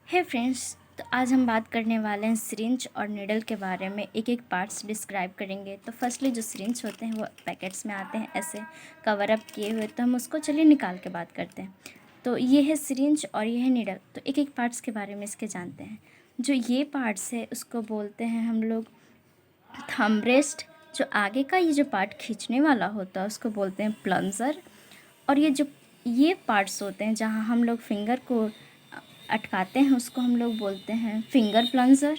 हे friends, तो आज हम बात करने वाले हैं सिरिंज और नीडल के बारे में। एक एक पार्ट्स डिस्क्राइब करेंगे। तो फर्स्टली जो सिरिंज होते हैं वो पैकेट्स में आते हैं ऐसे कवर अप किए हुए, तो हम उसको चलिए निकाल के बात करते हैं। तो ये है सिरिंज और ये है नीडल। तो एक एक पार्ट्स के बारे में इसके जानते हैं। जो ये पार्ट्स है उसको बोलते हैं हम लोग थंब रेस्ट। जो आगे का ये जो पार्ट खींचने वाला होता है उसको बोलते हैं प्लंजर। और ये पार्ट्स होते हैं जहाँ हम लोग फिंगर को अटकाते हैं उसको हम लोग बोलते हैं फिंगर प्लंजर।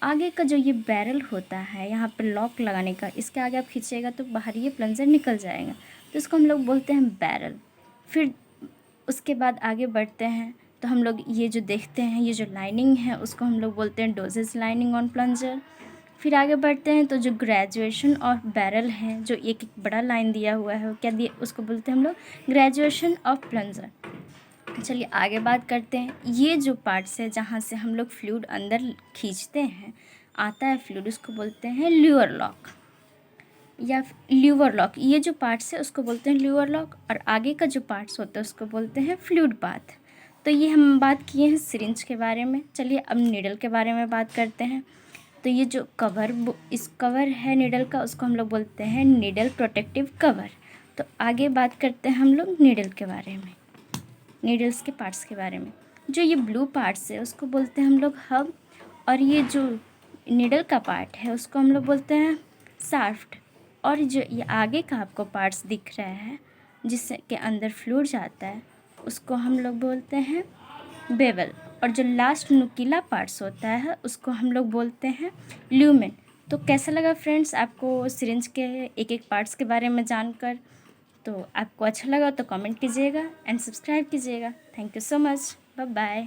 आगे का जो ये बैरल होता है यहाँ पर लॉक लगाने का, इसके आगे आप खींचेगा तो बाहर ये प्लंजर निकल जाएगा, तो इसको हम लोग बोलते हैं बैरल। फिर उसके बाद आगे बढ़ते हैं तो हम लोग ये जो देखते हैं ये जो लाइनिंग है उसको हम लोग बोलते हैं डोजेस लाइनिंग ऑन प्लंजर। फिर आगे बढ़ते हैं तो जो ग्रेजुएशन ऑफ बैरल है, जो एक बड़ा लाइन दिया हुआ है वो क्या दिया, उसको बोलते हैं हम लोग ग्रेजुएशन ऑफ प्लंजर। चलिए आगे बात करते हैं। ये जो पार्ट्स है जहाँ से हम लोग फ्लूइड अंदर खींचते हैं, आता है फ्लूइड, उसको बोलते हैं ल्यूअर लॉक या ल्यूअर लॉक। ये जो पार्ट्स है उसको बोलते हैं ल्यूअर लॉक, और आगे का जो पार्ट्स होता है उसको बोलते हैं फ्लूइड पाथ। तो ये हम बात किए हैं सिरिंज के बारे में। चलिए अब नीडल के बारे में बात करते हैं। तो ये जो इस कवर है नीडल का, उसको हम लोग बोलते हैं नीडल प्रोटेक्टिव कवर। तो आगे बात करते हैं हम लोग नीडल के बारे में, नीडल्स के पार्ट्स के बारे में। जो ये ब्लू पार्ट्स है उसको बोलते हैं हम लोग हब, और ये जो नीडल का पार्ट है उसको हम लोग बोलते हैं शाफ्ट। और जो ये आगे का आपको पार्ट्स दिख रहा है जिसके अंदर फ्लूइड जाता है उसको हम लोग बोलते हैं बेवल। और जो लास्ट नुकीला पार्ट्स होता है उसको हम लोग बोलते हैं ल्यूमेन। तो कैसा लगा फ्रेंड्स आपको सिरिंज के एक एक पार्ट्स के बारे में जानकर? तो आपको अच्छा लगा तो कमेंट कीजिएगा एंड सब्सक्राइब कीजिएगा। Thank you so much, bye bye.